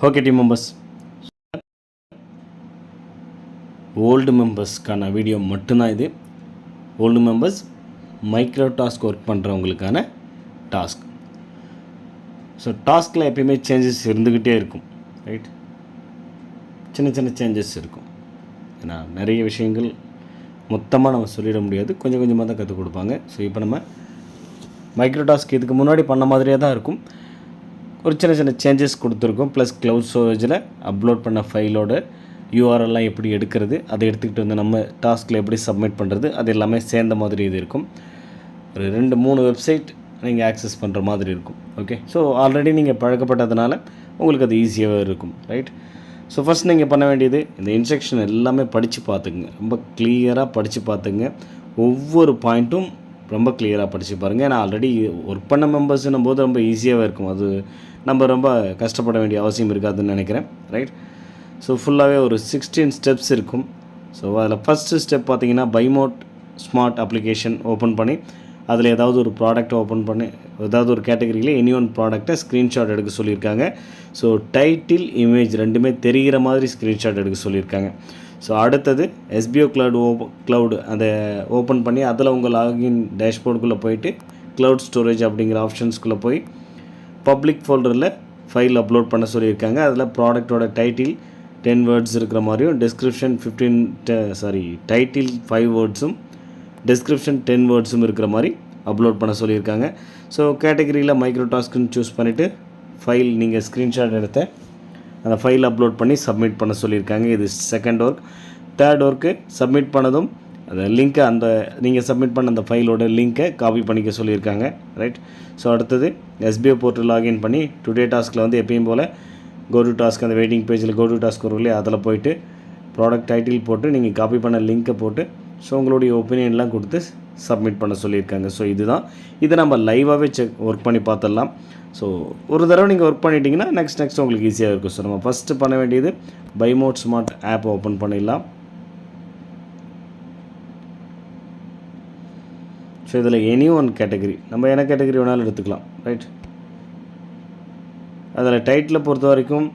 Okay team members, old மெம்பர்ஸ்க்கான video மட்டும்தான் இது. Old members micro task work பண்ணுறவங்களுக்கான டாஸ்க். ஸோ டாஸ்கில் எப்பயுமே சேஞ்சஸ் இருந்துக்கிட்டே இருக்கும், ரைட்? சின்ன சின்ன சேஞ்சஸ் இருக்கும். ஏன்னா நிறைய விஷயங்கள் மொத்தமாக நம்ம சொல்லிட முடியாது, கொஞ்சம் கொஞ்சமாக தான் கற்றுக் கொடுப்பாங்க. ஸோ இப்போ நம்ம மைக்ரோ டாஸ்க் இதுக்கு முன்னாடி பண்ண மாதிரியே தான் இருக்கும். ஒரு சின்ன சின்ன சேஞ்சஸ் கொடுத்துருக்கோம். ப்ளஸ் க்ளவுட் ஸ்டோரேஜில் அப்லோட் பண்ண ஃபைலோட யூஆர்எல்லாம் எப்படி எடுக்கிறது, அதை எடுத்துக்கிட்டு வந்து நம்ம டாஸ்கில் எப்படி சப்மிட் பண்ணுறது, அது எல்லாமே சேர்ந்த மாதிரி இது இருக்கும். ஒரு 2-3 வெப்சைட் நீங்கள் ஆக்சஸ் பண்ணுற மாதிரி இருக்கும். ஓகே, ஸோ ஆல்ரெடி நீங்கள் பழக்கப்பட்டதுனால உங்களுக்கு அது ஈஸியாகவே இருக்கும், ரைட்? ஸோ ஃபஸ்ட் நீங்கள் பண்ண வேண்டியது இந்த இன்ஸ்ட்ரக்ஷன் எல்லாமே படித்து பார்த்துக்குங்க. ரொம்ப கிளியராக படித்து பார்த்துங்க. ஒவ்வொரு பாயிண்ட்டும் ரொம்ப கிளியராக படித்து பாருங்கள். ஏன்னா ஆல்ரெடி ஒர்க் பண்ண மெம்பர்ஸ்னும் போது ரொம்ப ஈஸியாகவே இருக்கும். அது நம்ம ரொம்ப கஷ்டப்பட வேண்டிய அவசியம் இருக்காதுன்னு நினைக்கிறேன், ரைட்? ஸோ ஃபுல்லாகவே ஒரு 16 ஸ்டெப்ஸ் இருக்கும். ஸோ அதில் ஃபஸ்ட்டு ஸ்டெப் பார்த்தீங்கன்னா பைமோட் ஸ்மார்ட் அப்ளிகேஷன் ஓப்பன் பண்ணி அதில் ஏதாவது ஒரு ப்ராடக்ட் ஓப்பன் பண்ணி ஏதாவது ஒரு கேட்டகரியில் எனி ஒன் ப்ராடக்டை ஸ்க்ரீன்ஷாட் எடுக்க சொல்லியிருக்காங்க. ஸோ டைட்டில் இமேஜ் ரெண்டுமே தெரிகிற மாதிரி ஸ்க்ரீன்ஷாட் எடுக்க சொல்லியிருக்காங்க. ஸோ அடுத்தது எஸ்பிஓ க்ளவுடு அதை ஓப்பன் பண்ணி அதில் உங்கள் லாகின் டேஷ்போர்டுக்குள்ளே போயிட்டு க்ளவுட் ஸ்டோரேஜ் அப்படிங்கிற ஆப்ஷன்ஸ்குள்ளே போய் பப்ளிக் ஃபோல்டரில் ஃபைல் அப்லோட் பண்ண சொல்லியிருக்காங்க. அதில் ப்ராடக்டோட டைட்டில் 10 வேர்ட்ஸ் இருக்கிற மாதிரியும் டிஸ்கிரிப்ஷன் டைட்டில் 5 வேர்ட்ஸும் டிஸ்கிரிப்ஷன் 10 வேர்ட்ஸும் இருக்கிற மாதிரி அப்லோட் பண்ண சொல்லியிருக்காங்க. ஸோ கேட்டகரியில் மைக்ரோ டாஸ்க்குன்னு சூஸ் பண்ணிவிட்டு ஃபைல் நீங்கள் ஸ்க்ரீன்ஷாட் எடுத்த அந்த ஃபைல் அப்லோட் பண்ணி சப்மிட் பண்ண சொல்லியிருக்காங்க. இது second work. Third work submit பண்ணதும் அந்த லிங்க்கை அந்த நீங்கள் சப்மிட் பண்ண அந்த ஃபைலோட லிங்க்கை காப்பி பண்ணிக்க சொல்லியிருக்காங்க, ரைட்? ஸோ அடுத்தது எஸ்பிஓ போர்ட்டல் லாகின் பண்ணி டுடே டாஸ்கில் வந்து எப்பயும் போல் கோ டு டாஸ்க் அந்த வெயிட்டிங் பேஜில் கோ டு டாஸ்க் வரும் இல்லையா, அதில் போய்ட்டு ப்ராடக்ட் டைட்டில் போட்டு நீங்கள் காப்பி பண்ண லிங்க்கை போட்டு ஸோ உங்களுடைய ஒப்பீனியன்லாம் கொடுத்து சப்மிட் பண்ண சொல்லியிருக்காங்க. ஸோ இதுதான், இதை நம்ம லைவாகவே ஒர்க் பண்ணி பார்த்துடலாம். ஸோ ஒரு தடவை நீங்கள் ஒர்க் பண்ணிட்டீங்கன்னா நெக்ஸ்ட் உங்களுக்கு ஈஸியாக இருக்கும். ஸோ நம்ம ஃபஸ்ட்டு பண்ண வேண்டியது பைமோட் ஸ்மார்ட் ஆப் ஓப்பன் பண்ணிடலாம். ஸோ இதில் எனி ஒன் கேட்டகரி நம்ம என்ன கேட்டகரி வேணாலும் எடுத்துக்கலாம், ரைட்? அதில் டைட்டில் பொறுத்த வரைக்கும்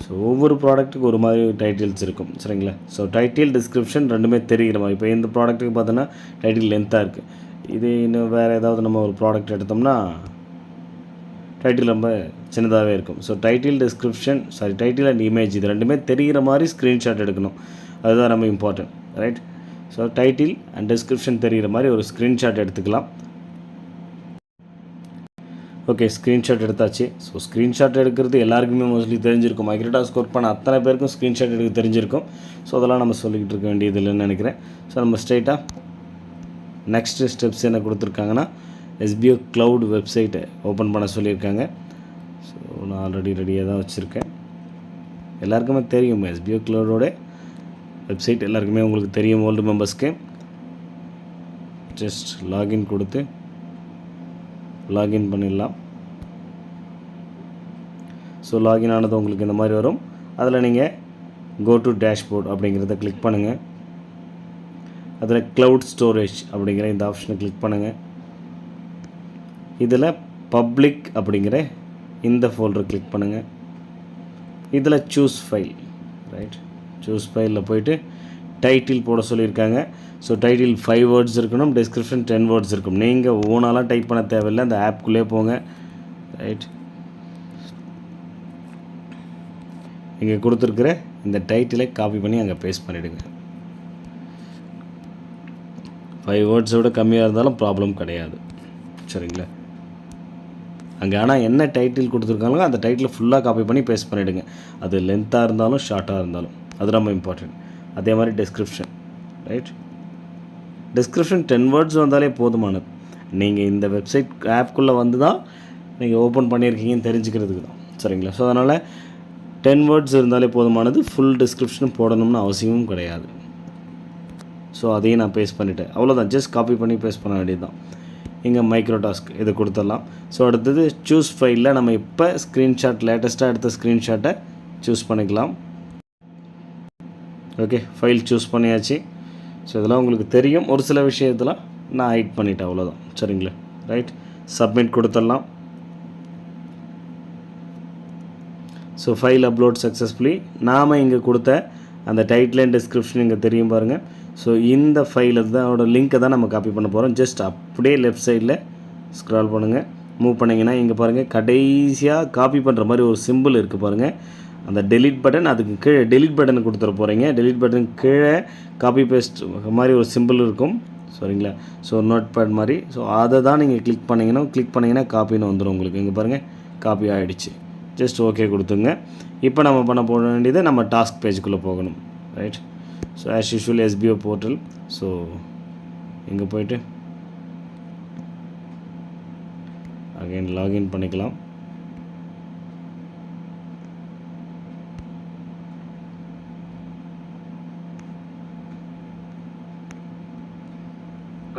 ஸோ ஒவ்வொரு ப்ராடக்ட்டுக்கு ஒரு மாதிரி டைட்டில்ஸ் இருக்கும், சரிங்களா? ஸோ டைட்டில் டிஸ்கிரிப்ஷன் ரெண்டுமே தெரிகிற மாதிரி. இப்போ இந்த ப்ராடக்ட்டுக்கு பார்த்தோன்னா டைட்டில் லென்த்தாக இருக்குது. இது இன்னும் வேறு ஏதாவது நம்ம ஒரு ப்ராடக்ட் எடுத்தோம்னா டைட்டில் ரொம்ப சின்னதாகவே இருக்கும். So title description title and image இது ரெண்டுமே தெரிகிற மாதிரி ஸ்க்ரீன்ஷாட் எடுக்கணும். அதுதான் ரொம்ப important, right? So title and description தெரிகிற மாதிரி ஒரு ஸ்க்ரீன்ஷாட் எடுத்துக்கலாம். ஓகே, ஸ்க்ரீன்ஷாட் எடுத்தாச்சு. ஸோ ஸ்க்ரீன்ஷாட் எடுக்கிறது எல்லாருக்குமே மோஸ்ட்லி தெரிஞ்சிருக்கும். மைக்ரோ டாஸ்க் ஒர்க் பண்ண அத்தனை பேருக்கும் ஸ்க்ரீன்ஷாட் எடுக்க தெரிஞ்சிருக்கும். ஸோ அதெல்லாம் நம்ம சொல்லிக்கிட்டு இருக்க வேண்டியது இல்லைன்னு நினைக்கிறேன். ஸோ நம்ம ஸ்ட்ரைட்டாக நெக்ஸ்ட்டு ஸ்டெப்ஸ் என்ன கொடுத்துருக்காங்கன்னா எஸ்பிஓ க்ளவுட் வெப்சைட்டை ஓப்பன் பண்ண சொல்லியிருக்காங்க. ஸோ நான் ஆல்ரெடி ரெடியாக தான் வச்சுருக்கேன். எல்லாருக்குமே தெரியும் எஸ்பிஓ க்ளவுடோட வெப்சைட் எல்லாருக்குமே உங்களுக்கு தெரியும். ஓல்டு மெம்பர்ஸ்க்கு ஜஸ்ட் லாகின் கொடுத்து லாகின் பண்ணிடலாம். ஸோ லாகின் ஆனது உங்களுக்கு இந்த மாதிரி வரும். அதில் நீங்கள் கோ டு டேஷ்போர்ட் அப்படிங்கிறத கிளிக் பண்ணுங்கள். அதில் க்ளவுட் ஸ்டோரேஜ் அப்படிங்கிற இந்த ஆப்ஷனை கிளிக் பண்ணுங்கள். இதில் பப்ளிக் அப்படிங்கிற இந்த ஃபோல்டரை கிளிக் பண்ணுங்கள். இதில் சூஸ் ஃபைல், ரைட்? சூஸ் ஃபைலில் போய்ட்டு டைட்டில் போட சொல்லியிருக்காங்க. ஸோ டைட்டில் 5 வேர்ட்ஸ் இருக்கணும், டிஸ்கிரிப்ஷன் 10 வேர்ட்ஸ் இருக்கும். நீங்கள் ஓனாலாம் டைப் பண்ண தேவையில்லை, அந்த ஆப்குள்ளே போங்க, ரைட்? இங்கே கொடுத்துருக்குற இந்த டைட்டிலை காப்பி பண்ணி அங்கே பேஸ்ட் பண்ணிவிடுங்க. 5 வேர்ட்ஸோட கம்மியாக இருந்தாலும் ப்ராப்ளம் கிடையாது, சரிங்களா? அங்கே ஆனால் என்ன டைட்டில் கொடுத்துருக்காங்களோ அந்த டைட்டில் ஃபுல்லாக காப்பி பண்ணி பேஸ்ட் பண்ணிவிடுங்க. அது லென்த்தாக இருந்தாலும் ஷார்ட்டாக இருந்தாலும் அது ரொம்ப இம்பார்ட்டன்ட். அதே மாதிரி டிஸ்கிரிப்ஷன், ரைட்? டிஸ்கிரிப்ஷன் 10 வேர்ட்ஸ் வந்தாலே போதுமானது. நீங்கள் இந்த வெப்சைட் ஆப்குள்ளே வந்து தான் நீங்கள் ஓப்பன் பண்ணியிருக்கீங்கன்னு தெரிஞ்சுக்கிறதுக்கு தான், சரிங்களா? ஸோ அதனால் 10 வேர்ட்ஸ் இருந்தாலே போதுமானது. ஃபுல் டிஸ்கிரிப்ஷனும் போடணும்னு அவசியமும் கிடையாது. ஸோ அதையும் நான் பேஸ்ட் பண்ணிவிட்டேன், அவ்வளோதான். ஜஸ்ட் காப்பி பண்ணி பேஸ்ட் பண்ண வேண்டியது தான். இங்கே மைக்ரோ டாஸ்க் இதை கொடுத்துடலாம். ஸோ அடுத்தது சூஸ் ஃபைலில் நம்ம இப்போ ஸ்க்ரீன்ஷாட் லேட்டஸ்ட்டாக எடுத்த ஸ்க்ரீன்ஷாட்டை சூஸ் பண்ணிக்கலாம். ஓகே, ஃபைல் சூஸ் பண்ணியாச்சு. ஸோ இதெல்லாம் உங்களுக்கு தெரியும். ஒரு சில விஷயத்தில் நான் ஹைட் பண்ணிட்டேன், அவ்வளோதான், சரிங்களா? ரைட், சப்மிட் கொடுத்துடலாம். So file upload successfully. நாம் இங்கே கொடுத்த அந்த டைட்டில் அண்ட் டிஸ்கிரிப்ஷன் இங்கே தெரியும் பாருங்கள். ஸோ இந்த ஃபைலில் தான் அதோட லிங்க்கை தான் நம்ம காப்பி பண்ண போகிறோம். ஜஸ்ட் அப்படியே லெஃப்ட் சைடில் ஸ்க்ரால் பண்ணுங்கள். மூவ் பண்ணிங்கன்னா இங்கே பாருங்கள், கடைசியாக காப்பி பண்ணுற மாதிரி ஒரு சிம்பிள் இருக்குது பாருங்கள். அந்த டெலிட் பட்டன், அதுக்கு கீழே டெலிட் பட்டன் கொடுத்துட போகிறீங்க. டெலிட் பட்டன் கீழே காப்பி பேஸ்ட் மாதிரி ஒரு சிம்பிள் இருக்கும், சரிங்களா? ஸோ நோட் பேட் மாதிரி. ஸோ அதை தான் நீங்கள் கிளிக் பண்ணிங்கன்னா காப்பின்னு வந்துடும் உங்களுக்கு. இங்கே பாருங்கள், காப்பி ஆகிடுச்சு. ஜஸ்ட் ஓகே கொடுத்துங்க. இப்போ நம்ம பண்ண போக வேண்டியது நம்ம டாஸ்க் பேஜுக்குள்ளே போகணும், right? So as usual SBO portal. So இங்கே போய்ட்டு அகைன் லாகின் பண்ணிக்கலாம்.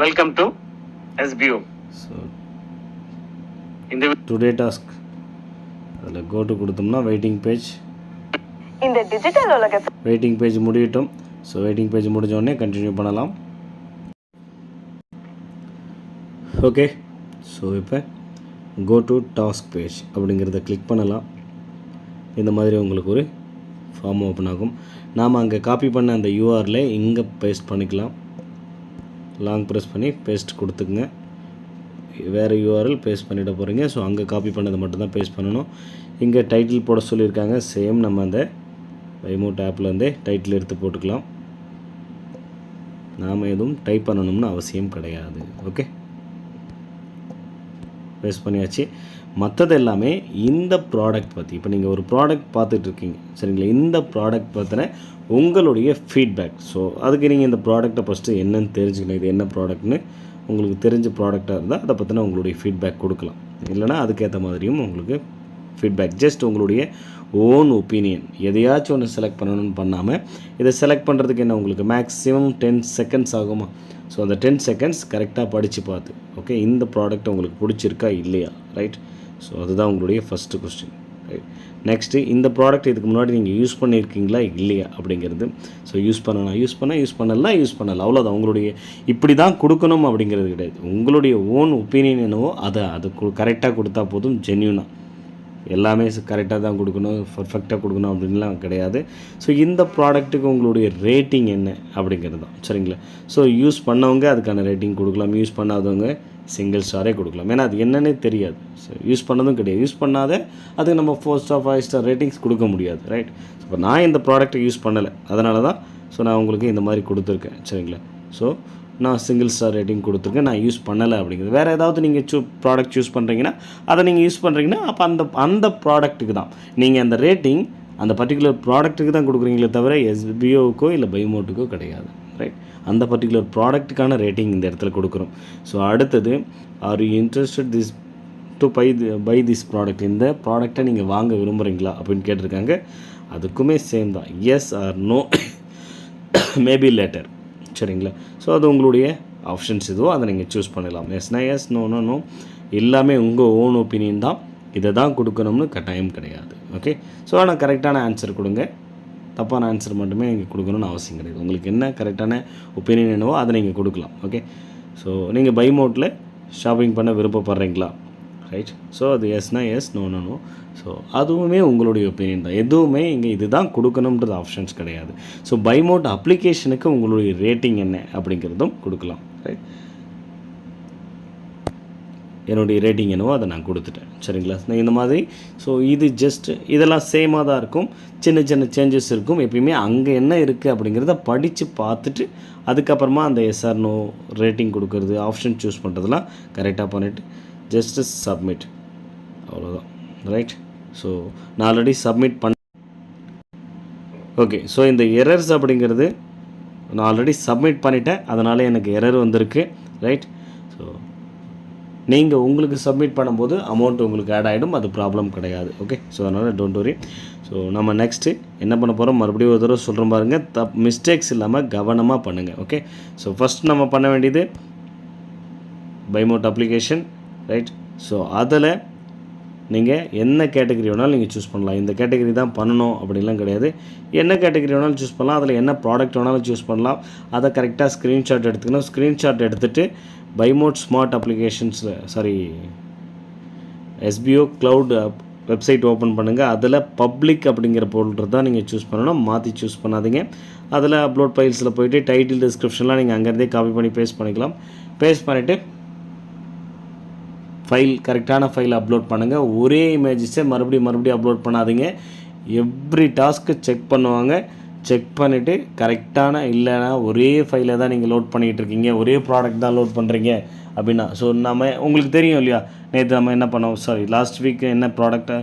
Welcome to SBO. ஸோ இந்த டுடே டாஸ்க் அதில் கோட்டு கொடுத்தோம்னா வெயிட்டிங் பேஜ். இந்த டிஜிட்டல் உலகத்தில் வெயிட்டிங் பேஜ் முடியட்டும். ஸோ வெயிட்டிங் பேஜ் முடிஞ்ச உடனே கண்டினியூ பண்ணலாம். ஓகே, ஸோ இப்போ கோ டு டாஸ்க் பேஜ் அப்படிங்கிறத கிளிக் பண்ணலாம். இந்த மாதிரி உங்களுக்கு ஒரு ஃபார்ம் ஓப்பன் ஆகும். நாம் அங்கே காப்பி பண்ண அந்த URL இங்கே பேஸ்ட் பண்ணிக்கலாம். லாங் ப்ரெஸ் பண்ணி பேஸ்ட் கொடுத்துக்குங்க. வேறு URL பேஸ்ட் பண்ணிவிட போகிறீங்க. ஸோ அங்கே காப்பி பண்ணதை மட்டும்தான் பேஸ்ட் பண்ணணும். இங்கே டைட்டில் போட சொல்லியிருக்காங்க. சேம் நம்ம அந்த வைமோட் ஆப்லேருந்தே டைட்டில் எடுத்து போட்டுக்கலாம். நாம் எதுவும் டைப் பண்ணணும்னு அவசியம் கிடையாது. ஓகே, பேஸ்ட் பண்ணியாச்சு. மற்றது எல்லாமே இந்த ப்ராடக்ட் பற்றி, இப்போ நீங்கள் ஒரு ப்ராடக்ட் பார்த்துட்ருக்கீங்க, சரிங்களா? இந்த ப்ராடக்ட் பற்றின உங்களுடைய ஃபீட்பேக். ஸோ அதுக்கு நீங்கள் இந்த ப்ராடக்ட்டை ஃபஸ்ட்டு என்னென்னு தெரிஞ்சுக்கணும். இது என்ன ப்ராடக்ட்னு உங்களுக்கு தெரிஞ்ச ப்ராடக்டாக இருந்தால் அதை பற்றின உங்களுடைய ஃபீட்பேக் கொடுக்கலாம். இல்லைனா அதுக்கேற்ற மாதிரியும் உங்களுக்கு ஃபீட்பேக். ஜஸ்ட் உங்களுடைய ஓன் ஒப்பீனியன். எதையாச்சும் ஒன்று செலக்ட் பண்ணணும்னு பண்ணாமல் இதை செலக்ட் பண்ணுறதுக்கு என்ன உங்களுக்கு மேக்ஸிமம் 10 செகண்ட்ஸ் ஆகுமா? ஸோ அந்த 10 செகண்ட்ஸ் கரெக்டாக படித்து பார்த்து, ஓகே, இந்த ப்ராடக்ட் உங்களுக்கு பிடிச்சிருக்கா இல்லையா, ரைட்? ஸோ அதுதான் உங்களுடைய ஃபஸ்ட்டு கொஸ்டின், ரைட்? நெக்ஸ்ட்டு, இந்த ப்ராடக்ட் இதுக்கு முன்னாடி நீங்கள் யூஸ் பண்ணியிருக்கீங்களா இல்லையா அப்படிங்கிறது. ஸோ யூஸ் பண்ணலாம், யூஸ் பண்ணலாம், அவ்வளோதான். உங்களுடைய இப்படி தான் கொடுக்கணும் அப்படிங்கிறது கிடையாது. உங்களுடைய ஓன் ஒப்பீனியன் என்னவோ அதை கரெக்டாக கொடுத்தா போதும். ஜென்யூனாக எல்லாமே கரெக்டாக தான் கொடுக்கணும், பர்ஃபெக்டாக கொடுக்கணும் அப்படின்லாம் கிடையாது. ஸோ இந்த ப்ராடக்ட்டுக்கு உங்களுடைய ரேட்டிங் என்ன அப்படிங்கிறது தான், சரிங்களா? ஸோ யூஸ் பண்ணவங்க அதுக்கான ரேட்டிங் கொடுக்கலாம், யூஸ் பண்ணாதவங்க சிங்கிள் ஸ்டாரே கொடுக்கலாம். ஏன்னா அது என்னன்னே தெரியாது. ஸோ யூஸ் பண்ணதும் கிடையாது. யூஸ் பண்ணாத அதுக்கு நம்ம 4 ஸ்டார் 5 ஸ்டார் ரேட்டிங்ஸ் கொடுக்க முடியாது, ரைட்? ஸோ இப்போ நான் இந்த ப்ராடக்ட்டை யூஸ் பண்ணலை, அதனால தான் ஸோ நான் உங்களுக்கு இந்த மாதிரி கொடுத்துருக்கேன், சரிங்களா? ஸோ நான் சிங்கிள் ஸ்டார் ரேட்டிங் கொடுத்துருக்கேன், நான் யூஸ் பண்ணலை அப்படிங்கிறது. வேறு ஏதாவது நீங்கள் ப்ராடக்ட் சூஸ் பண்ணுறீங்கன்னா, அதை நீங்கள் யூஸ் பண்ணுறீங்கன்னா அப்போ அந்த ப்ராடக்ட்டுக்கு தான் நீங்கள் அந்த ரேட்டிங் அந்த பர்டிகுலர் ப்ராடக்ட்டுக்கு தான் கொடுக்குறீங்களே தவிர SBOவுக்கோ இல்லை பைமோட்டுக்கோ கிடையாது, ரைட்? அந்த பர்டிகுலர் ப்ராடக்ட்டுக்கான ரேட்டிங் இந்த இடத்துல கொடுக்குறோம். ஸோ அடுத்தது, are you interested to buy this product, இந்த ப்ராடக்டை நீங்கள் வாங்க விரும்புகிறீங்களா அப்படின்னு கேட்டிருக்காங்க. அதுக்குமே சேம் தான், yes or no, maybe later, சரிங்களா? ஸோ அது உங்களுடைய ஆப்ஷன்ஸ் எதுவோ அதை நீங்கள் சூஸ் பண்ணலாம். எஸ்னா எஸ், நோனா நோ, எல்லாமே உங்கள் ஓன் ஒப்பீனியன் தான். இதை தான் கொடுக்கணும்னு கட்டாயம் கிடையாது, ஓகே? ஸோ ஆனால் கரெக்டான ஆன்சர் கொடுங்க. தப்பான ஆன்சர் மட்டுமே நீங்கள் கொடுக்கணும்னு அவசியம் கிடையாது. உங்களுக்கு என்ன கரெக்டான ஒப்பீனியன் என்னவோ அதை நீங்கள் கொடுக்கலாம், ஓகே? ஸோ நீங்கள் பைமோட்டில் ஷாப்பிங் பண்ண விருப்பப்படுறீங்களா, ரைட்? ஸோ அது எஸ்னா எஸ், நோனா நோ. ஸோ அதுவுமே உங்களுடைய ஒப்பீனியன் தான். எதுவுமே இங்கே இதுதான் கொடுக்கணுன்றது ஆப்ஷன்ஸ் கிடையாது. ஸோ பைமோட் அப்ளிகேஷனுக்கு உங்களுடைய ரேட்டிங் என்ன அப்படிங்கிறதும் கொடுக்கலாம், ரைட்? என்னுடைய ரேட்டிங் என்னவோ அதை நான் கொடுத்துட்டேன், சரிங்களா? இந்த மாதிரி. ஸோ இது ஜஸ்ட் இதெல்லாம் சேமாக தான் இருக்கும், சின்ன சின்ன சேஞ்சஸ் இருக்கும். எப்பயுமே அங்கே என்ன இருக்குது அப்படிங்கிறத படித்து பார்த்துட்டு அதுக்கப்புறமா அந்த எஸ்ஆர் நோ ரேட்டிங் கொடுக்கறது, ஆப்ஷன் சூஸ் பண்ணுறதுலாம் கரெக்டாக பண்ணிவிட்டு ஜஸ்ட்டு சப்மிட், அவ்வளோதான், ரைட்? ஸோ நான் ஆல்ரெடி சப்மிட் பண்ண, ஓகே. ஸோ இந்த எரர்ஸ் அப்படிங்கிறது நான் ஆல்ரெடி சப்மிட் பண்ணிட்டேன், அதனால் எனக்கு எரர் வந்திருக்கு, ரைட்? ஸோ நீங்கள் உங்களுக்கு சப்மிட் பண்ணும்போது அமௌண்ட் உங்களுக்கு ஆட் ஆகிடும், அது ப்ராப்ளம் கிடையாது, ஓகே? ஸோ அதனால் டோன்ட் வரி. ஸோ நம்ம நெக்ஸ்ட்டு என்ன பண்ண போகிறோம் மறுபடியும் ஒரு தடவை சொல்கிறோம் பாருங்கள். மிஸ்டேக்ஸ் இல்லாமல் கவனமாக பண்ணுங்கள், ஓகே? ஸோ ஃபஸ்ட் நம்ம பண்ண வேண்டியது பைமோட் அப்ளிகேஷன், ரைட்? ஸோ அதில் நீங்கள் என்ன கேட்டகரி வேணாலும் நீங்கள் சூஸ் பண்ணலாம். இந்த கேட்டகரி தான் பண்ணணும் அப்படின்லாம் கிடையாது. என்ன கேட்டகரி வேணாலும் சூஸ் பண்ணலாம். அதில் என்ன ப்ராடக்ட் வேணாலும் சூஸ் பண்ணலாம். அதை கரெக்டாக ஸ்க்ரீன்ஷாட் எடுத்துக்கணும். ஸ்க்ரீன்ஷாட் எடுத்துகிட்டு பைமோட் ஸ்மார்ட் அப்ளிகேஷன்ஸில் SBO க்ளவுட் வெப்சைட் ஓப்பன் பண்ணுங்கள். அதில் பப்ளிக் அப்படிங்கிற ஃபோல்டர் தான் நீங்கள் சூஸ் பண்ணணும், மாற்றி சூஸ் பண்ணாதீங்க. அதில் அப்லோட் ஃபைல்ஸில் போய்ட்டு டைட்டில் டிஸ்கிரிப்ஷன்லாம் நீங்கள் அங்கேருந்தே காப்பி பண்ணி பேஸ்ட் பண்ணிக்கலாம். பேஸ்ட் பண்ணிவிட்டு ஃபைல் கரெக்டான ஃபைல் அப்லோட் பண்ணுங்கள். ஒரே இமேஜஸை மறுபடியும் அப்லோட் பண்ணாதீங்க. எவ்ரி டாஸ்க்கு செக் பண்ணுவாங்க. செக் பண்ணிவிட்டு கரெக்டான இல்லைனா ஒரே ஃபைலை தான் நீங்கள் லோட் பண்ணிகிட்டு இருக்கீங்க, ஒரே ப்ராடக்ட் தான் லோட் பண்ணுறீங்க அப்படின்னா, ஸோ நம்ம உங்களுக்கு தெரியும் இல்லையா, நேற்று நம்ம என்ன பண்ணோம், லாஸ்ட் வீக் என்ன ப்ராடக்ட்டை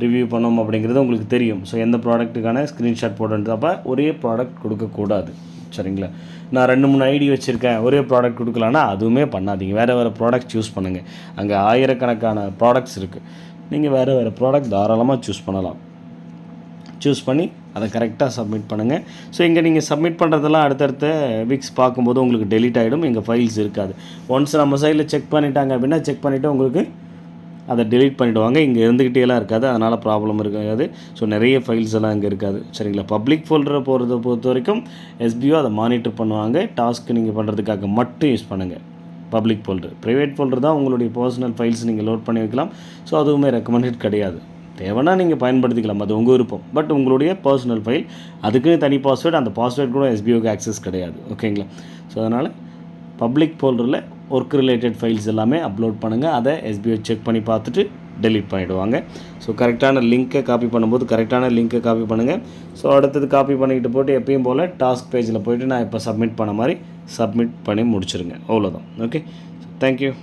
ரிவ்யூ பண்ணோம் அப்படிங்கிறது உங்களுக்கு தெரியும். ஸோ எந்த ப்ராடக்ட்டுக்கான ஸ்க்ரீன்ஷாட் போடுறது, அப்போ ஒரே ப்ராடக்ட் கொடுக்கக்கூடாது. சரிங்களா? நான் 2-3 ஐடி வச்சுருக்கேன், ஒரே ப்ராடக்ட் கொடுக்கலான்னா அதுவுமே பண்ணாதீங்க. வேறு ப்ராடக்ட் சூஸ் பண்ணுங்கள். அங்கே ஆயிரக்கணக்கான ப்ராடக்ட்ஸ் இருக்குது. நீங்கள் வேறு ப்ராடக்ட் தாராளமாக சூஸ் பண்ணலாம். சூஸ் பண்ணி அதை கரெக்டாக சப்மிட் பண்ணுங்கள். ஸோ இங்கே நீங்கள் சப்மிட் பண்ணுறதெல்லாம் அடுத்தடுத்த வீக்ஸ் பார்க்கும்போது உங்களுக்கு டெலீட் ஆகிடும், எங்கள் ஃபைல்ஸ் இருக்காது. ஒன்ஸ் நம்ம சைடில் செக் பண்ணிட்டாங்க அப்படின்னா செக் பண்ணிவிட்டு உங்களுக்கு அதை டெலீட் பண்ணிவிடுவாங்க. இங்கே இருந்துக்கிட்டேலாம் இருக்காது, அதனால் ப்ராப்ளம் இருக்காது. ஸோ நிறைய ஃபைல்ஸ் எல்லாம் இங்கே இருக்காது. சரிங்களா? பப்ளிக் ஃபோல்டரை பொறுத்த வரைக்கும் எஸ்பிஓ அதை மானிட்டர் பண்ணுவாங்க. டாஸ்க்கு நீங்கள் பண்ணுறதுக்காக மட்டும் யூஸ் பண்ணுங்கள் பப்ளிக் ஃபோல்டர். ப்ரைவேட் ஃபோல்டர் தான் உங்களுடைய பர்சனல் ஃபைல்ஸ் நீங்கள் லோட் பண்ணி வைக்கலாம். ஸோ அதுவுமே ரெக்கமெண்டட் கிடையாது. தேவைன்னா நீங்கள் பயன்படுத்திக்கலாம், அது உங்கள் விருப்பம். பட் உங்களுடைய பர்சனல் ஃபைல் அதுக்குன்னு தனி பாஸ்வேர்டு, அந்த பாஸ்வேர்டு கூட எஸ்பிஓக்கு ஆக்சஸ் கிடையாது. ஓகேங்களா? ஸோ அதனால் பப்ளிக் ஃபோல்டரில் ஒர்க் ரிலேட்டட் ஃபைல்ஸ் எல்லாமே அப்லோட் பண்ணுங்கள். அதை எஸ்பிஓ செக் பண்ணி பார்த்துட்டு டெலீட் பண்ணிவிடுவாங்க. ஸோ கரெக்டான லிங்க்கை காப்பி பண்ணும்போது கரெக்டான லிங்க்கை காப்பி பண்ணுங்கள். ஸோ அடுத்தது காப்பி பண்ணிக்கிட்டு போட்டு எப்பயும் போல் டாஸ்க் பேஜில் போய்ட்டு நான் இப்போ சப்மிட் பண்ண மாதிரி சப்மிட் பண்ணி முடிச்சுருங்க. அவ்வளோதான். Okay, thank you.